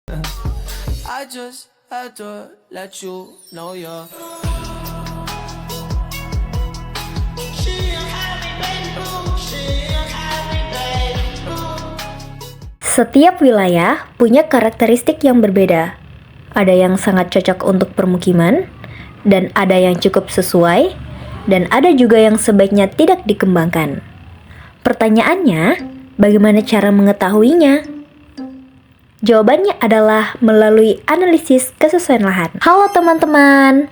I just had to let you know you're. Setiap wilayah punya karakteristik yang berbeda. Ada yang sangat cocok untuk permukiman, dan ada yang cukup sesuai, dan ada juga yang sebaiknya tidak dikembangkan. Pertanyaannya, bagaimana cara mengetahuinya? Jawabannya adalah melalui analisis kesesuaian lahan. Halo teman-teman,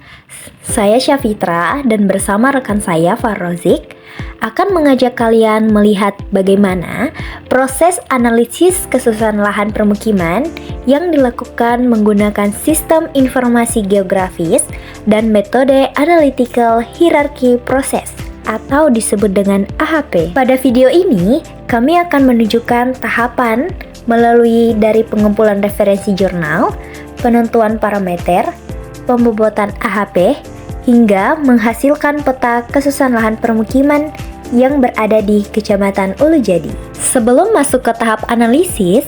saya Syafitra dan bersama rekan saya Farrozik akan mengajak kalian melihat bagaimana proses analisis kesesuaian lahan permukiman yang dilakukan menggunakan sistem informasi geografis dan metode analytical hierarchy process atau disebut dengan AHP. Pada video ini, kami akan menunjukkan tahapan melalui dari pengumpulan referensi jurnal, penentuan parameter, pembobotan AHP, hingga menghasilkan peta kesesuaian lahan permukiman yang berada di Kecamatan Ulujadi. Sebelum masuk ke tahap analisis,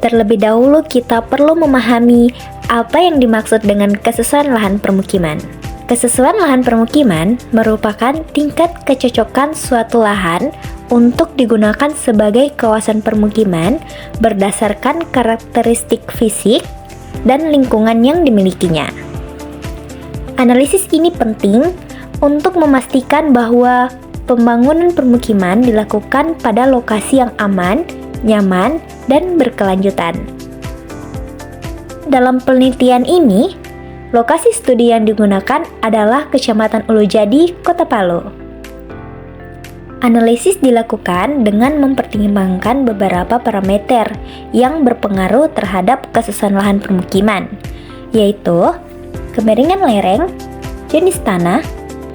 terlebih dahulu kita perlu memahami apa yang dimaksud dengan kesesuaian lahan permukiman. Kesesuaian lahan permukiman merupakan tingkat kecocokan suatu lahan untuk digunakan sebagai kawasan permukiman berdasarkan karakteristik fisik dan lingkungan yang dimilikinya. Analisis ini penting untuk memastikan bahwa pembangunan permukiman dilakukan pada lokasi yang aman, nyaman, dan berkelanjutan. Dalam penelitian ini, lokasi studi yang digunakan adalah Kecamatan Ulujadi, Kota Palu. Analisis dilakukan dengan mempertimbangkan beberapa parameter yang berpengaruh terhadap kesesuaian lahan permukiman, yaitu kemiringan lereng, jenis tanah,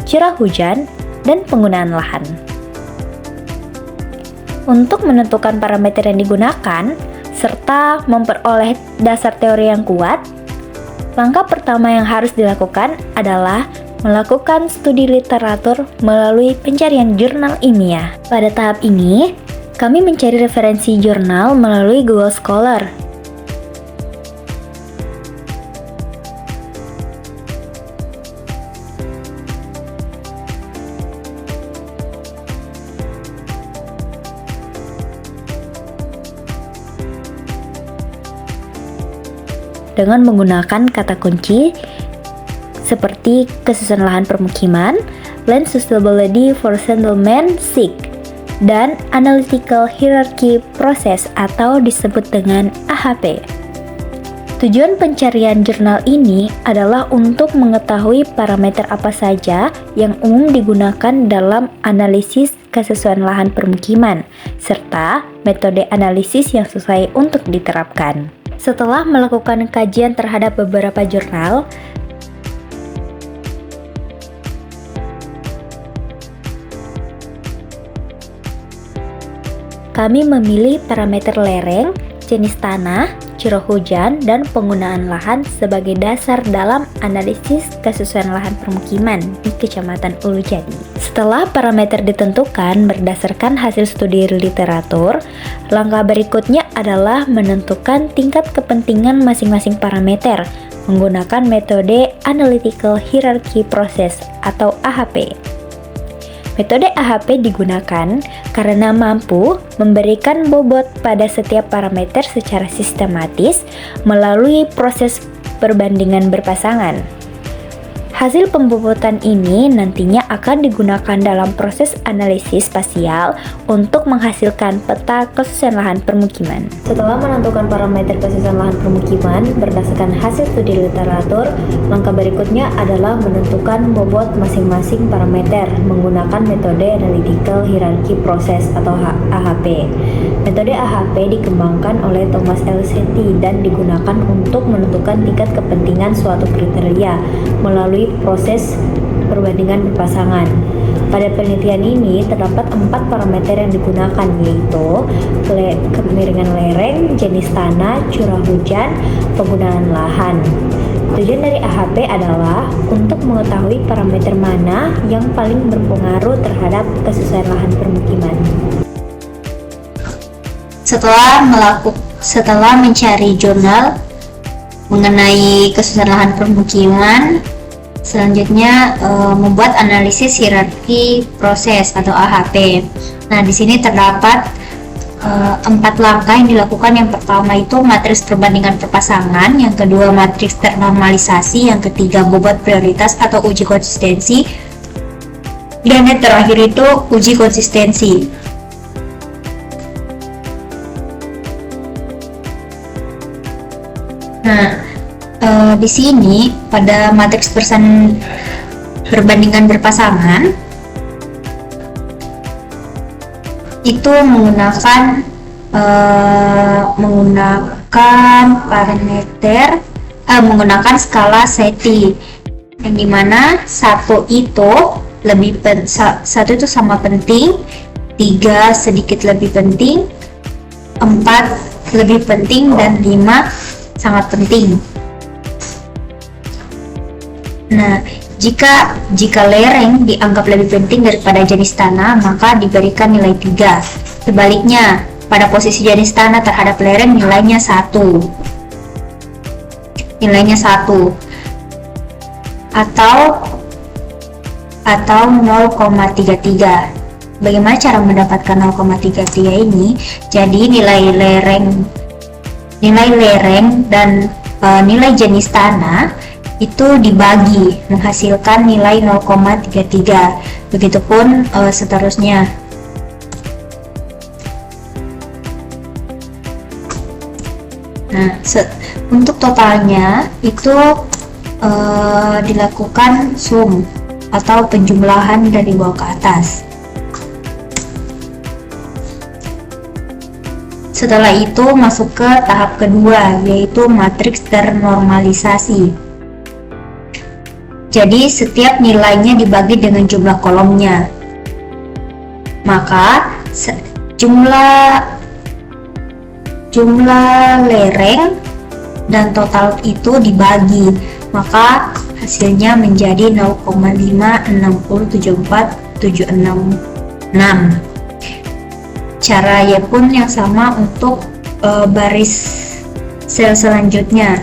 curah hujan, dan penggunaan lahan. Untuk menentukan parameter yang digunakan, serta memperoleh dasar teori yang kuat, langkah pertama yang harus dilakukan adalah melakukan studi literatur melalui pencarian jurnal ilmiah. Pada tahap ini, kami mencari referensi jurnal melalui Google Scholar. Dengan menggunakan kata kunci seperti kesesuaian lahan permukiman, land suitability for settlement SIG, dan analytical hierarchy process atau disebut dengan AHP. Tujuan pencarian jurnal ini adalah untuk mengetahui parameter apa saja yang umum digunakan dalam analisis kesesuaian lahan permukiman, serta metode analisis yang sesuai untuk diterapkan. Setelah melakukan kajian terhadap beberapa jurnal, kami memilih parameter lereng, jenis tanah, curah hujan, dan penggunaan lahan sebagai dasar dalam analisis kesesuaian lahan permukiman di Kecamatan Ulujadi. Setelah parameter ditentukan berdasarkan hasil studi literatur, langkah berikutnya adalah menentukan tingkat kepentingan masing-masing parameter menggunakan metode Analytical Hierarchy Process atau AHP. Metode AHP digunakan karena mampu memberikan bobot pada setiap parameter secara sistematis melalui proses perbandingan berpasangan. Hasil pembobotan ini nantinya akan digunakan dalam proses analisis spasial untuk menghasilkan peta kesesuaian lahan permukiman. Setelah menentukan parameter kesesuaian lahan permukiman berdasarkan hasil studi literatur, langkah berikutnya adalah menentukan bobot masing-masing parameter menggunakan metode Analytical Hierarchy Process atau AHP. Metode AHP dikembangkan oleh Thomas L. Sethi dan digunakan untuk menentukan tingkat kepentingan suatu kriteria melalui proses perbandingan berpasangan. Pada penelitian ini terdapat 4 parameter yang digunakan, yaitu kemiringan lereng, jenis tanah, curah hujan, penggunaan lahan. Tujuan dari AHP adalah untuk mengetahui parameter mana yang paling berpengaruh terhadap kesesuaian lahan permukiman. Setelah mencari jurnal, mengenai kesusahan lahan permukiman. Selanjutnya membuat analisis hierarki proses atau AHP. Nah, di sini terdapat 4 langkah yang dilakukan. Yang pertama itu matriks perbandingan perpasangan, yang kedua matriks ternormalisasi, yang ketiga bobot prioritas atau uji konsistensi, dan yang terakhir itu uji konsistensi. Nah, di sini pada matriks perbandingan berpasangan itu menggunakan skala SETI, yang dimana satu itu sama penting, 3 sedikit lebih penting, 4 lebih penting, dan 5 sangat penting. Nah, jika lereng dianggap lebih penting daripada jenis tanah, maka diberikan nilai 3. Sebaliknya, pada posisi jenis tanah terhadap lereng nilainya 1 atau 0,33. Bagaimana cara mendapatkan 0,33 ini? Jadi nilai lereng dan nilai jenis tanah itu dibagi menghasilkan nilai 0,33. Begitupun seterusnya. Nah, untuk totalnya itu dilakukan sum atau penjumlahan dari bawah ke atas. Setelah itu masuk ke tahap kedua, yaitu matriks ternormalisasi. Jadi setiap nilainya dibagi dengan jumlah kolomnya. Maka jumlah lereng dan total itu dibagi, maka hasilnya menjadi 0,5607476. Caranya pun yang sama untuk baris sel selanjutnya.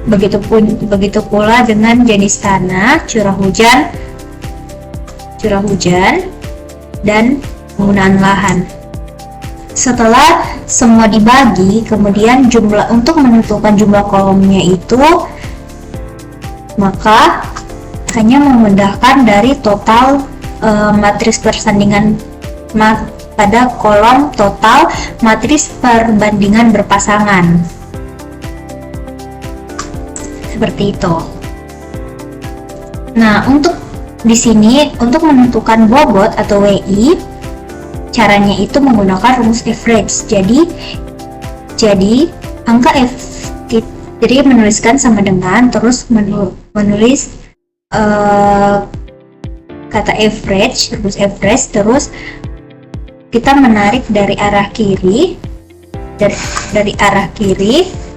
Begitu pula dengan jenis tanah, curah hujan, dan penggunaan lahan. Setelah semua dibagi, kemudian untuk menentukan jumlah kolomnya itu, maka hanya memindahkan dari total matriks persandingan pada kolom total matriks perbandingan berpasangan. Seperti itu. Nah, untuk di sini untuk menentukan bobot atau WI, caranya itu menggunakan rumus average. Jadi angka F, jadi menuliskan sama dengan terus menulis kata average, rumus average, terus kita menarik dari arah kiri, dari arah kiri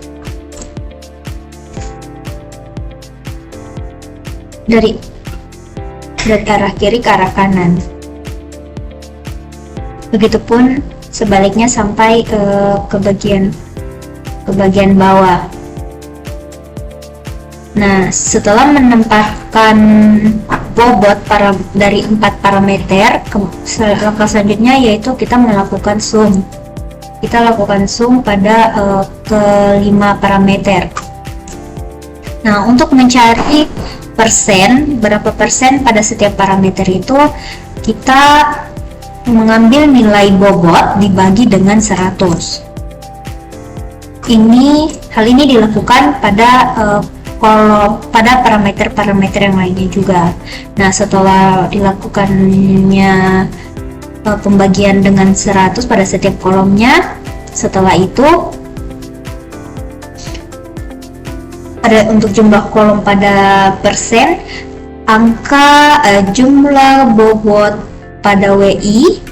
ke arah kanan. Begitupun sebaliknya sampai ke bagian bawah. Nah, setelah menempatkan bobot dari 4 parameter, langkah selanjutnya yaitu kita melakukan sum. Kita lakukan sum pada ke 5 parameter. Nah, untuk mencari berapa persen pada setiap parameter itu, kita mengambil nilai bobot dibagi dengan 100. Hal ini dilakukan pada parameter-parameter yang lainnya juga. Nah, setelah dilakukannya pembagian dengan 100 pada setiap kolomnya, setelah itu untuk jumlah kolom pada persen, jumlah bobot pada WI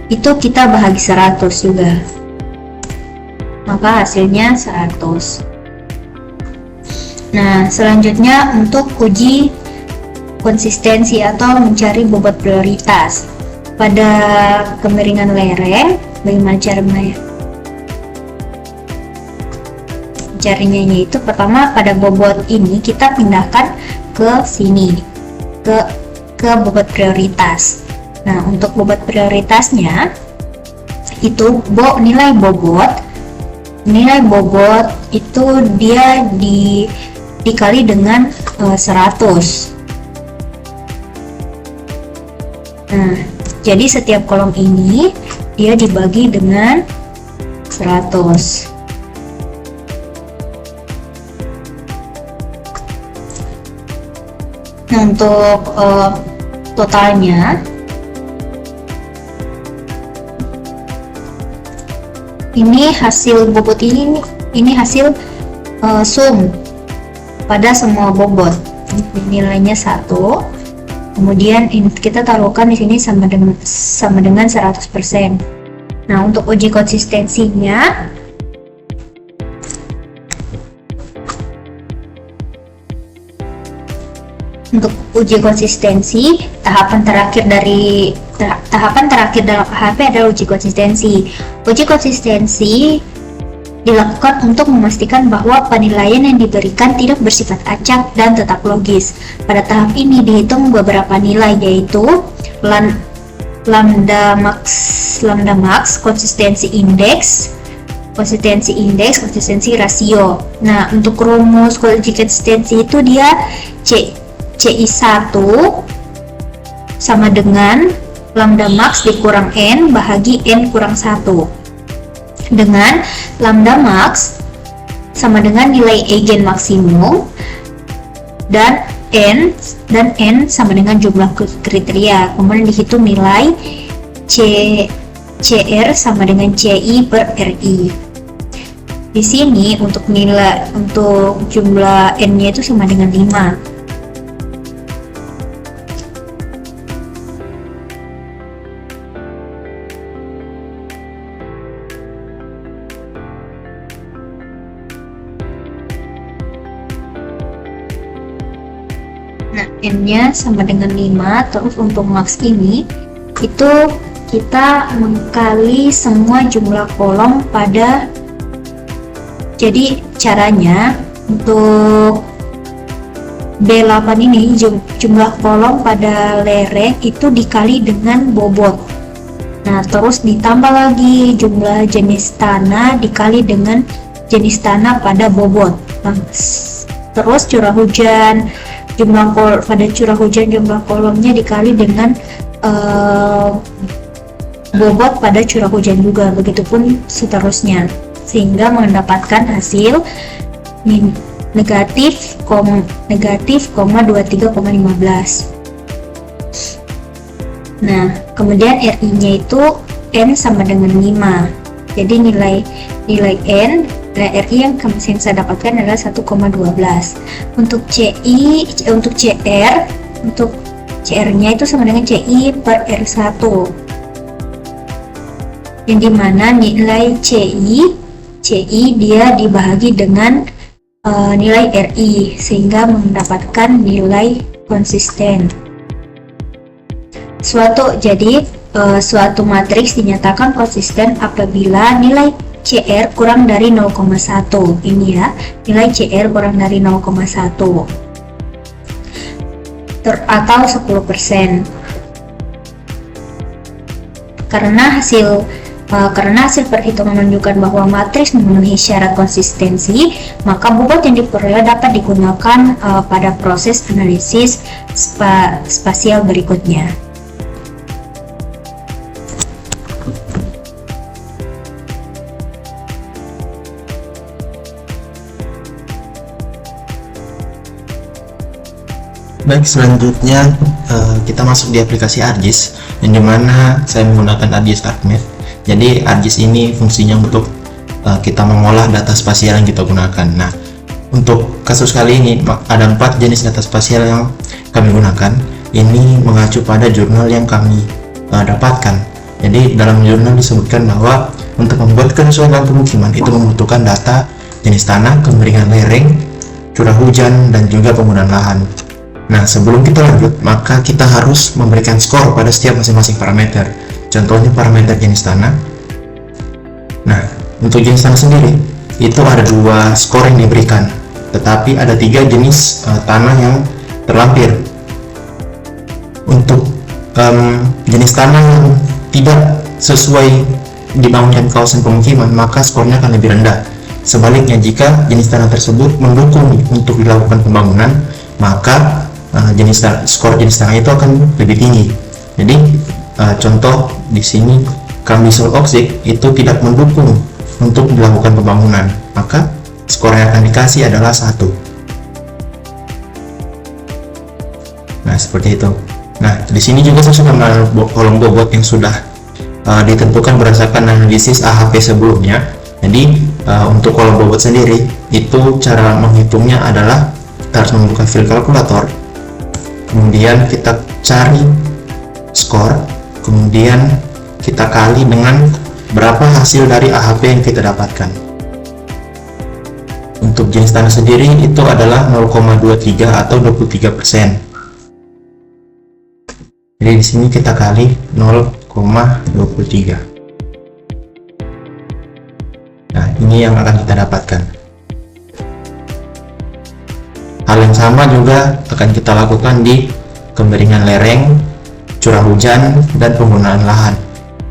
itu kita bahagi 100 juga, maka hasilnya 100. Nah, selanjutnya untuk uji konsistensi atau mencari bobot prioritas pada kemiringan lereng. Bagaimana cara mencarinya yaitu pertama pada bobot ini kita pindahkan ke sini, ke bobot prioritas. Nah, untuk bobot prioritasnya itu nilai bobot itu dia dikali dengan 100. Nah, jadi setiap kolom ini dia dibagi dengan 100. Nah, untuk totalnya ini hasil bobot ini hasil sum pada semua bobot. Nilainya 1. Kemudian kita taruhkan di sini sama dengan 100%. Nah, untuk uji konsistensinya tahapan terakhir dalam AHP adalah uji konsistensi. Uji konsistensi dilakukan untuk memastikan bahwa penilaian yang diberikan tidak bersifat acak dan tetap logis. Pada tahap ini dihitung beberapa nilai, yaitu lambda max, konsistensi indeks, konsistensi rasio. Nah, untuk rumus uji konsistensi itu dia CI1 sama dengan lambda max dikurang N bahagi N kurang 1, dengan lambda max sama dengan nilai eigen maksimum dan N sama dengan jumlah kriteria. Kemudian dihitung nilai CR sama dengan CI per RI. Di sini untuk jumlah N-nya itu sama dengan 5. Nah, N-nya sama dengan 5. Terus untuk max ini itu kita mengkali semua jumlah kolom pada, jadi caranya untuk B8 ini jumlah kolom pada lereng itu dikali dengan bobot. Nah, terus ditambah lagi jumlah jenis tanah dikali dengan jenis tanah pada bobot. Nah, terus curah hujan, pada curah hujan jumlah kolomnya dikali dengan bobot pada curah hujan juga, begitupun seterusnya, sehingga mendapatkan hasil negatif, 23,15. Nah, kemudian RI-nya itu N sama dengan 5. Jadi nilai N, nilai RI yang saya dapatkan adalah 1,12. Untuk CR-nya itu sama dengan CI per R1. Yang dimana nilai CI dia dibagi dengan nilai RI sehingga mendapatkan nilai konsisten. Suatu matriks dinyatakan konsisten apabila nilai CR kurang dari 0,1. Ini ya, nilai CR kurang dari 0,1 atau 10%. Karena hasil perhitungan menunjukkan bahwa matriks memenuhi syarat konsistensi, maka bobot yang diperoleh dapat digunakan pada proses analisis spasial berikutnya. Baik, selanjutnya kita masuk di aplikasi ArcGIS, yang dimana saya menggunakan ArcGIS ArcMap. Jadi ArcGIS ini fungsinya untuk kita mengolah data spasial yang kita gunakan. Nah, untuk kasus kali ini ada 4 jenis data spasial yang kami gunakan. Ini mengacu pada jurnal yang kami dapatkan. Jadi dalam jurnal disebutkan bahwa untuk membuat penyesuaian pemukiman itu membutuhkan data jenis tanah, kemiringan lereng, curah hujan, dan juga penggunaan lahan. Nah, sebelum kita lanjut, maka kita harus memberikan skor pada setiap masing-masing parameter. Contohnya parameter jenis tanah. Nah, untuk jenis tanah sendiri, itu ada 2 skor yang diberikan, tetapi ada 3 jenis tanah yang terlampir. Untuk jenis tanah yang tidak sesuai dibangunkan kawasan pemukiman, maka skornya akan lebih rendah. Sebaliknya, jika jenis tanah tersebut mendukung untuk dilakukan pembangunan, maka skor jenis tanah itu akan lebih tinggi. Jadi contoh di sini Cambisol Oxide itu tidak mendukung untuk dilakukan pembangunan, maka skor yang akan dikasih adalah 1. Nah, seperti itu. Nah, di sini juga saya sudah mengenal kolom bobot yang sudah ditentukan berdasarkan analisis AHP sebelumnya. Jadi untuk kolom bobot sendiri itu cara menghitungnya adalah kita harus membuka file kalkulator, kemudian kita cari skor, kemudian kita kali dengan berapa hasil dari AHP yang kita dapatkan. Untuk jenis tanah sendiri itu adalah 0,23 atau 23%. Jadi di sini kita kali 0,23. Nah, ini yang akan kita dapatkan. Hal yang sama juga akan kita lakukan di kemiringan lereng, curah hujan, dan penggunaan lahan.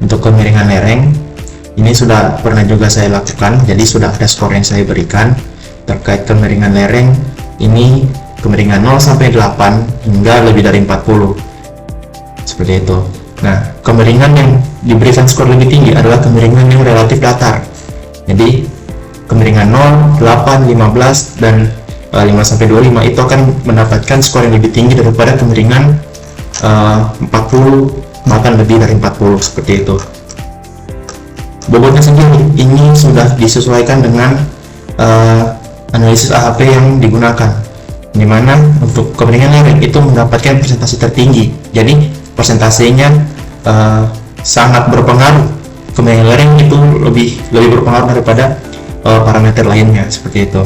Untuk kemiringan lereng, ini sudah pernah juga saya lakukan, jadi sudah ada skor yang saya berikan terkait kemiringan lereng. Ini kemiringan 0 sampai 8 hingga lebih dari 40. Seperti itu. Nah, kemiringan yang diberikan skor lebih tinggi adalah kemiringan yang relatif datar. Jadi kemiringan 0, 8, 15 dan 5 sampai 25 itu akan mendapatkan skor yang lebih tinggi daripada kemiringan 40 bahkan lebih dari 40, seperti itu. Bobotnya sendiri ini sudah disesuaikan dengan analisis AHP yang digunakan, dimana untuk kemiringan lereng itu mendapatkan presentasi tertinggi. Jadi persentasenya sangat berpengaruh. Kemiringan lereng itu lebih berpengaruh daripada parameter lainnya, seperti itu.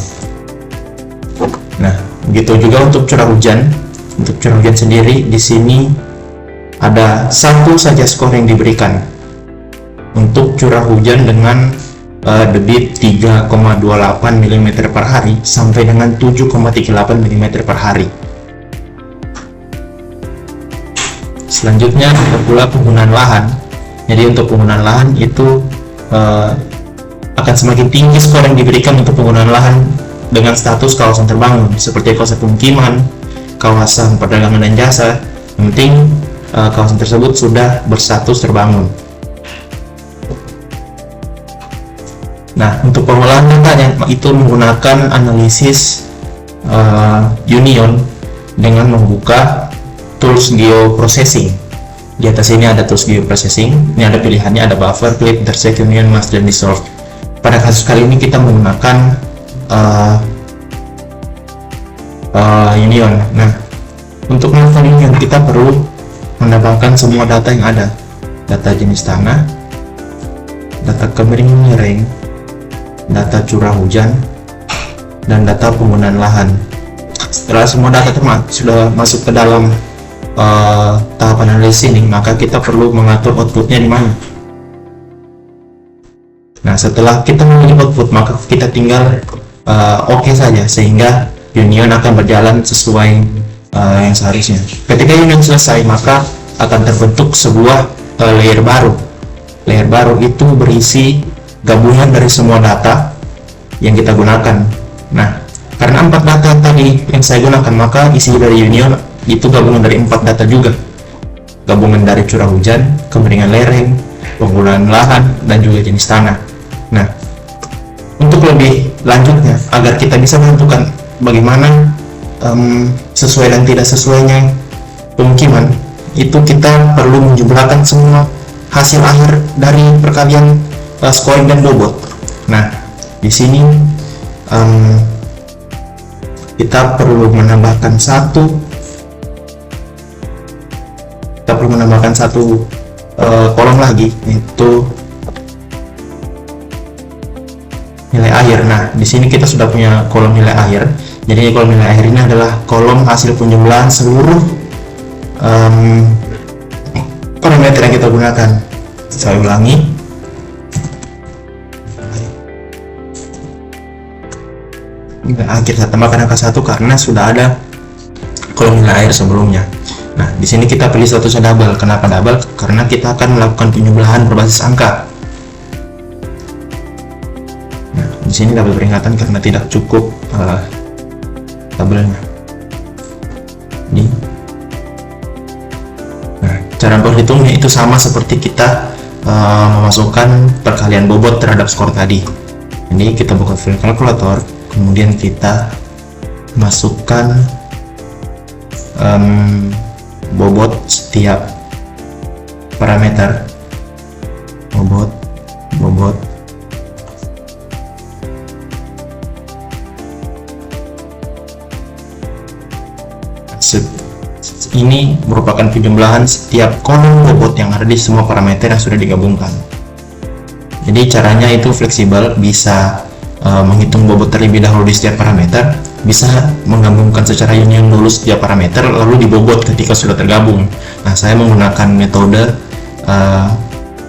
Nah, begitu juga untuk curah hujan. Untuk curah hujan sendiri di sini ada 1 saja skor yang diberikan. Untuk curah hujan dengan debit 3,28 mm per hari sampai dengan 7,38 mm per hari. Selanjutnya ada pula penggunaan lahan. Jadi untuk penggunaan lahan itu akan semakin tinggi skor yang diberikan untuk penggunaan lahan dengan status kawasan terbangun, seperti kawasan pemukiman, kawasan perdagangan dan jasa. Yang penting kawasan tersebut sudah berstatus terbangun. Nah, untuk pengolahan datanya itu menggunakan analisis Union dengan membuka tools geoprocessing. Di atas ini ada tools geoprocessing. Ini ada pilihannya, ada buffer, clip, intersect, union, mask, dan dissolve. Pada kasus kali ini kita menggunakan union. Nah, untuk melakukan union kita perlu menambahkan semua data yang ada, data jenis tanah, data kemiringan lereng, data curah hujan, dan data penggunaan lahan. Setelah semua data sudah masuk ke dalam tahap analisis ini, maka kita perlu mengatur outputnya di mana. Nah, setelah kita memilih output, maka kita tinggal oke saja, sehingga union akan berjalan sesuai yang seharusnya. Ketika union selesai, maka akan terbentuk sebuah layer baru. Layer baru itu berisi gabungan dari semua data yang kita gunakan. Nah, karena 4 data tadi yang saya gunakan, maka isi dari union itu gabungan dari 4 data juga. Gabungan dari curah hujan, kemiringan lereng, penggunaan lahan, dan juga jenis tanah. Nah, untuk lebih lanjutnya, agar kita bisa menentukan bagaimana sesuai dan tidak sesuainya pemukiman, itu kita perlu menjumlahkan semua hasil akhir dari perkalian scoring dan bobot. Nah, di sini kita perlu menambahkan satu kolom lagi, yaitu nilai akhir. Nah, di sini kita sudah punya kolom nilai akhir. Jadi kolom nilai akhir ini adalah kolom hasil penjumlahan seluruh parameter yang kita gunakan. Saya ulangi. akhir saya tambahkan angka 1 karena sudah ada kolom nilai air sebelumnya. Nah, di sini kita pilih statusnya double. Kenapa double? Karena kita akan melakukan penjumlahan berbasis angka. Nah, di sini double peringatan karena tidak cukup tabelnya. Nah, cara berhitungnya itu sama seperti kita memasukkan perkalian bobot terhadap skor tadi. Jadi kita buka file kalkulator, kemudian kita masukkan bobot setiap parameter, bobot ini merupakan penjumlahan setiap kolom bobot yang ada di semua parameter yang sudah digabungkan. Jadi caranya itu fleksibel, bisa menghitung bobot terlebih dahulu di setiap parameter, bisa menggabungkan secara union dulu setiap parameter lalu dibobot ketika sudah tergabung. Nah, saya menggunakan metode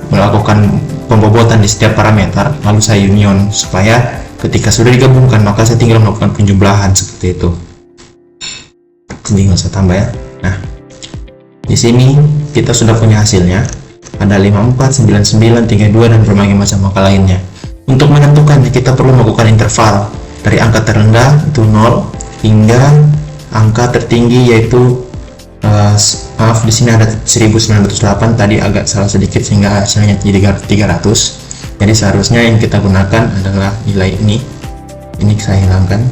melakukan pembobotan di setiap parameter lalu saya union, supaya ketika sudah digabungkan maka saya tinggal melakukan penjumlahan seperti itu. Jadi nggak usah tambah ya. Nah, di sini kita sudah punya hasilnya, ada 54, 99, 32 dan berbagai macam angka lainnya. Untuk menentukannya kita perlu melakukan interval dari angka terendah itu 0 hingga angka tertinggi yaitu maaf, di sini ada 1908, tadi agak salah sedikit sehingga hasilnya jadi 300. Jadi seharusnya yang kita gunakan adalah nilai ini saya hilangkan.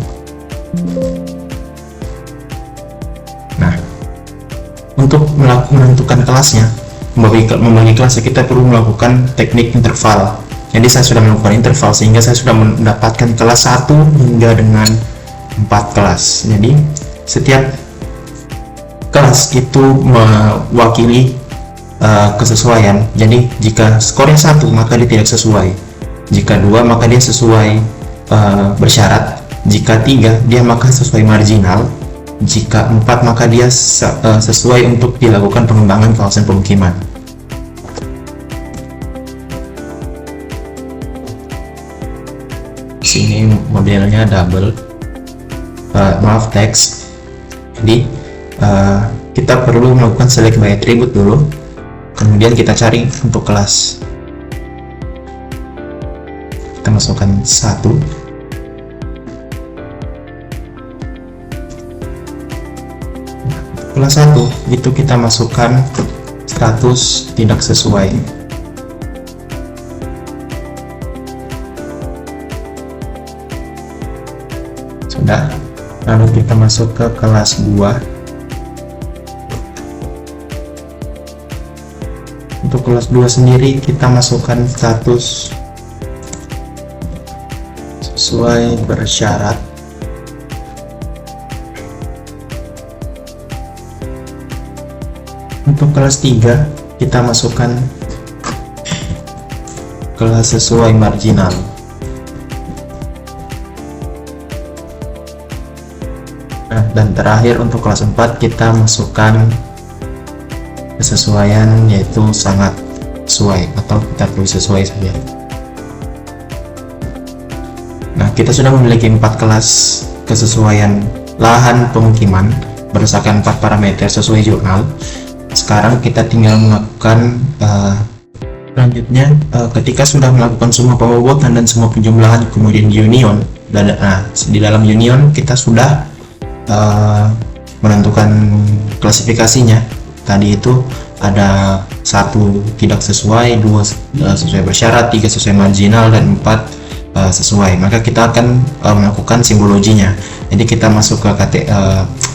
Nah, untuk menentukan kelasnya, membagi kelasnya, kita perlu melakukan teknik interval. Jadi saya sudah melakukan interval sehingga saya sudah mendapatkan kelas 1 hingga dengan 4 kelas. Jadi setiap kelas itu mewakili kesesuaian. Jadi jika skornya 1 maka dia tidak sesuai, jika 2 maka dia sesuai bersyarat, jika 3 dia maka sesuai marginal, jika 4 maka dia sesuai untuk dilakukan pengembangan kawasan pemukiman. Sini modelnya double, maaf teks. Jadi kita perlu melakukan select by attribute dulu, kemudian kita cari untuk kelas. Kita masukkan 1. Kelas 1 itu kita masukkan status tidak sesuai. Sudah, lalu kita masuk ke kelas 2. Untuk kelas 2 sendiri kita masukkan status sesuai bersyarat. Untuk kelas 3 kita masukkan kelas sesuai marginal. Nah, dan terakhir untuk kelas 4 kita masukkan kesesuaian yaitu sangat sesuai, atau kita tulis sesuai saja. Nah, kita sudah memiliki 4 kelas kesesuaian lahan pemukiman berdasarkan 4 parameter sesuai jurnal. Sekarang kita tinggal melakukan selanjutnya ketika sudah melakukan semua pembobotan dan semua penjumlahan, kemudian union, dan di dalam union kita sudah menentukan klasifikasinya. Tadi itu ada 1 tidak sesuai, 2 sesuai bersyarat, 3 sesuai marginal, dan 4 sesuai. Maka kita akan melakukan simbologinya. Jadi kita masuk ke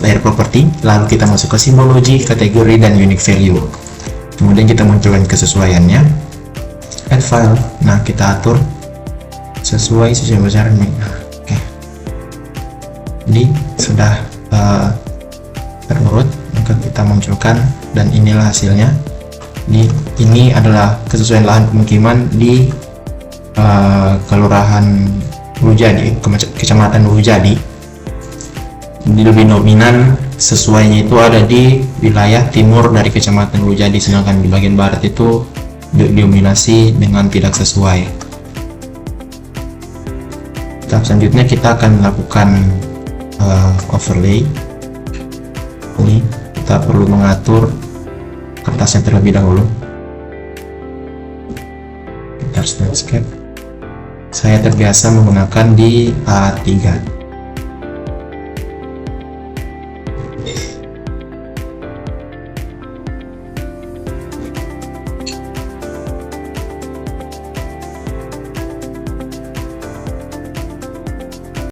layer property, lalu kita masuk ke simbologi, kategori, dan unique value. Kemudian kita munculkan kesesuaiannya, add file. Nah, kita atur sesuai bersyarat. Oke. Jadi sudah terurut, maka kita munculkan, dan inilah hasilnya. Ini adalah kesesuaian lahan pemukiman di Kelurahan Wulujadi, Kecamatan Wulujadi. Lebih dominan sesuainya itu ada di wilayah timur dari Kecamatan Wulujadi, sedangkan di bagian barat itu didominasi dengan tidak sesuai. Tahap selanjutnya kita akan melakukan overlay. Ini kita perlu mengatur kertasnya terlebih dahulu. Kita harus landscape. Saya terbiasa menggunakan di A3.